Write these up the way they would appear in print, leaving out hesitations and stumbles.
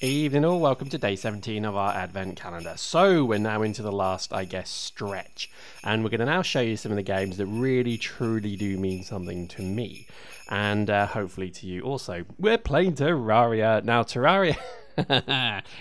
Evening all, welcome to day 17 of our advent calendar. So we're now into the last, I guess, stretch, and we're going to now show you some of the games that really truly do mean something to me, and hopefully to you also. We're playing Terraria. Now Terraria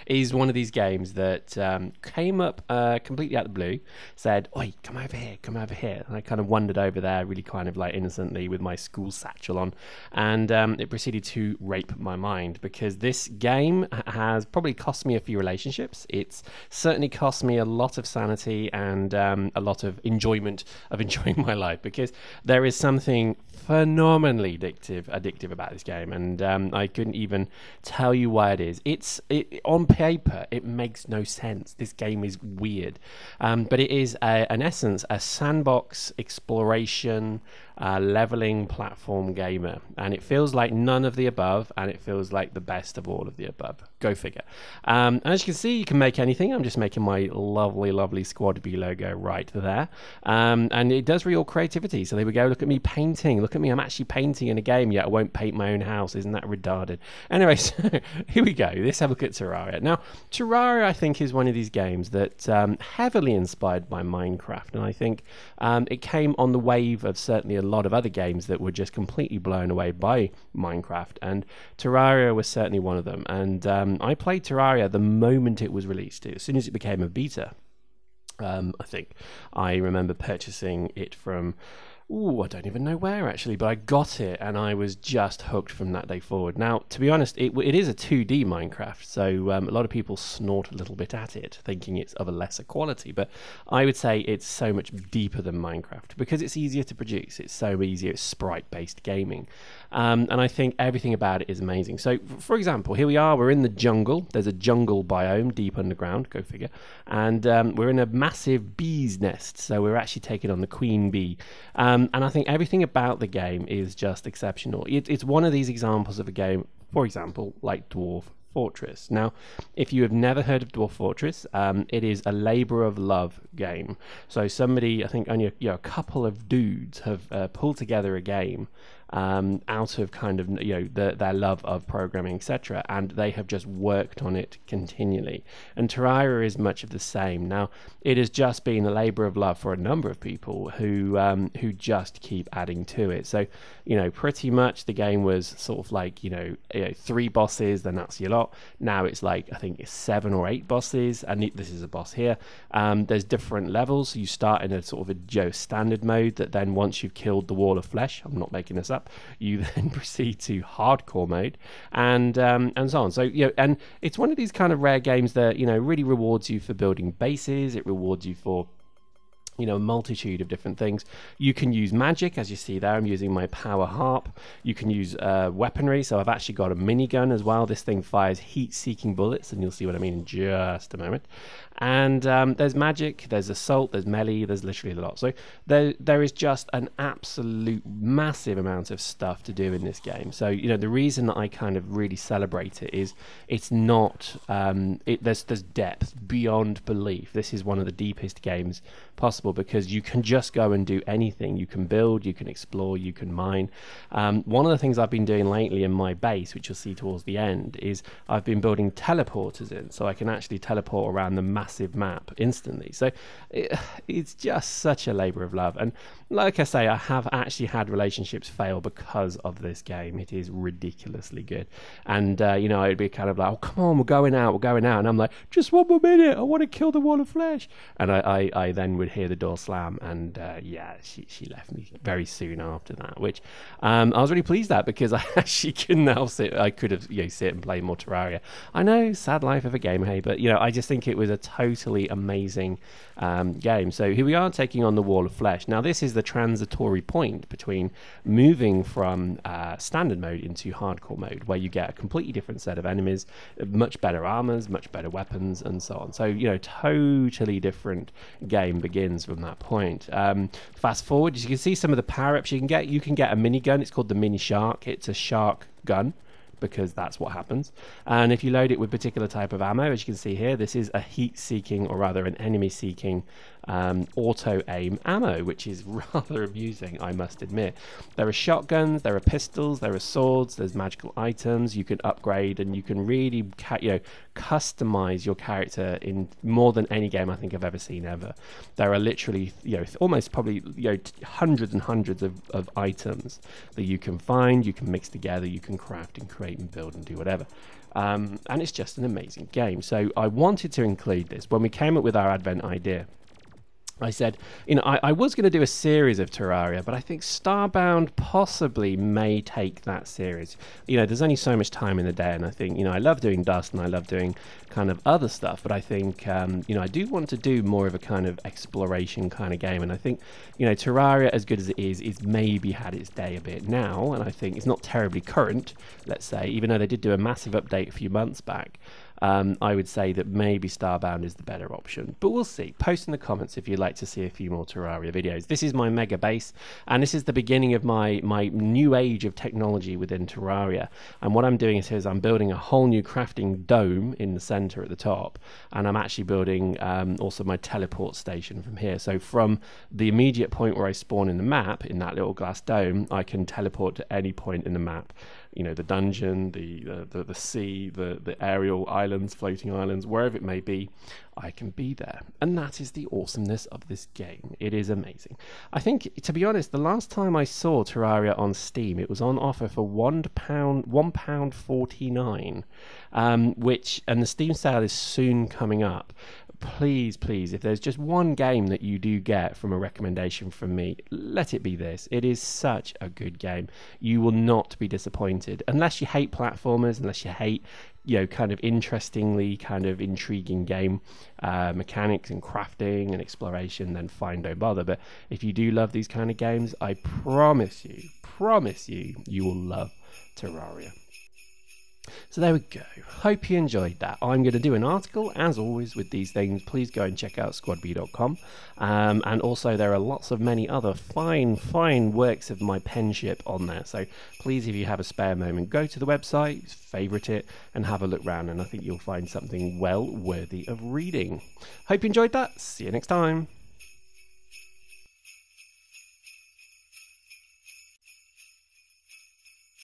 is one of these games that came up completely out of the blue, said, "Oi, come over here, come over here." And I kind of wandered over there really kind of like innocently with my school satchel on, and it proceeded to rape my mind, because this game has probably cost me a few relationships. It's certainly cost me a lot of sanity and a lot of enjoyment of enjoying my life, because there is something phenomenally addictive about this game, and I couldn't even tell you why it is. On paper, it makes no sense. This game is weird, but it is, in essence, a sandbox exploration, leveling platform gamer, and it feels like none of the above, and it feels like the best of all of the above. Go figure. As you can see, you can make anything. I'm just making my lovely SquadB logo right there, and it does real creativity. So there we go. Look at me painting. Look at me. I'm actually painting in a game, yet I won't paint my own house. Isn't that retarded? Anyway, so here we go. Let's have a look at Terraria. Now, Terraria, I think, is one of these games that heavily inspired by Minecraft, and I think it came on the wave of certainly a lot of other games that were just completely blown away by Minecraft, and Terraria was certainly one of them. And I played Terraria the moment it was released. As soon as it became a beta, I think I remember purchasing it from, I don't even know where actually, but I got it and I was just hooked from that day forward. Now, to be honest, it is a 2D Minecraft, so a lot of people snort a little bit at it, thinking it's of a lesser quality, but I would say it's so much deeper than Minecraft because it's easier to produce. It's so easier. It's sprite-based gaming, and I think everything about it is amazing. So, for example, here we are. We're in the jungle. There's a jungle biome deep underground. Go figure. And we're in a massive bee's nest, so we're actually taking on the queen bee. And I think everything about the game is just exceptional. It's one of these examples of a game, for example, like Dwarf Fortress. Now, if you have never heard of Dwarf Fortress, it is a labor of love game. So somebody, I think only a couple of dudes have pulled together a game out of kind of their love of programming, etc., and they have just worked on it continually. And Terraria is much of the same. Now, it has just been a labor of love for a number of people who just keep adding to it. So, pretty much the game was sort of like 3 bosses, then that's your lot. Now it's like, I think it's 7 or 8 bosses, and this is a boss here. There's different levels. So you start in a sort of a standard mode that then, once you've killed the wall of flesh, I'm not making this up, you then proceed to hardcore mode, and so on. So and it's one of these kind of rare games that really rewards you for building bases. It rewards you for a multitude of different things. You can use magic, as you see there. I'm using my power harp. You can use weaponry, so I've actually got a minigun as well. This thing fires heat-seeking bullets, and you'll see what I mean in just a moment. And there's magic, there's assault, there's melee, there's literally a lot. So there is just an absolute massive amount of stuff to do in this game. So the reason that I kind of really celebrate it is it's not there's depth beyond belief. This is one of the deepest games possible because you can just go and do anything. You can build, you can explore, you can mine. One of the things I've been doing lately in my base, which you'll see towards the end, is I've been building teleporters in, so I can actually teleport around the massive map instantly. So it's just such a labor of love, and like I say, I have actually had relationships fail because of this game. It is ridiculously good, and I'd be kind of like, oh, come on, we're going out, and I'm like, just one more minute, I want to kill the wall of flesh, and I then would hear the door slam, and she left me very soon after that, which I was really pleased at, because I actually couldn't help it. I could have sit and play more Terraria. I know, sad life of a gamer, hey, but I just think it was a totally amazing game. So here we are taking on the wall of flesh. Now, this is the transitory point between moving from standard mode into hardcore mode, where you get a completely different set of enemies, much better armors, much better weapons, and so on. So totally different game begins from that point. Fast forward, as you can see, some of the power-ups you can get. You can get a minigun. It's called the mini shark. It's a shark gun, because that's what happens. And if you load it with particular type of ammo, as you can see here, this is a heat-seeking, or rather an enemy-seeking auto aim ammo, which is rather amusing, I must admit. There are shotguns, there are pistols, there are swords, there's magical items you can upgrade, and you can really customize your character in more than any game I think I've ever seen ever. There are literally almost probably hundreds and hundreds of items that you can find, you can mix together, you can craft and create and build and do whatever. And it's just an amazing game. So I wanted to include this when we came up with our Advent idea. I said, I was going to do a series of Terraria, but I think Starbound possibly may take that series. There's only so much time in the day, and I think, I love doing Dust and I love doing kind of other stuff, but I think, I do want to do more of a kind of exploration kind of game, and I think, Terraria, as good as it is maybe had its day a bit now, and I think it's not terribly current, let's say, even though they did do a massive update a few months back. I would say that maybe Starbound is the better option, but we'll see. Post in the comments if you'd like to see a few more Terraria videos. This is my mega base, and this is the beginning of my new age of technology within Terraria. And what I'm doing is I'm building a whole new crafting dome in the center at the top, and I'm actually building also my teleport station from here. So from the immediate point where I spawn in the map, in that little glass dome, I can teleport to any point in the map. The dungeon, the sea, the aerial islands, floating islands, wherever it may be, I can be there. And that is the awesomeness of this game. It is amazing. I think, to be honest, the last time I saw Terraria on Steam, it was on offer for £1.49, and the Steam sale is soon coming up. Please, if there's just one game that you do get from a recommendation from me, let it be this. It is such a good game. You will not be disappointed. Unless you hate platformers, unless you hate, kind of interestingly, kind of intriguing game mechanics and crafting and exploration, then fine, don't bother. But if you do love these kind of games, I promise you, you will love Terraria. So there we go. Hope you enjoyed that. I'm going to do an article, as always, with these things. Please go and check out SquadB.com. And also there are lots of many other fine works of my penship on there. So please, if you have a spare moment, go to the website, favourite it, and have a look round. And I think you'll find something well worthy of reading. Hope you enjoyed that. See you next time.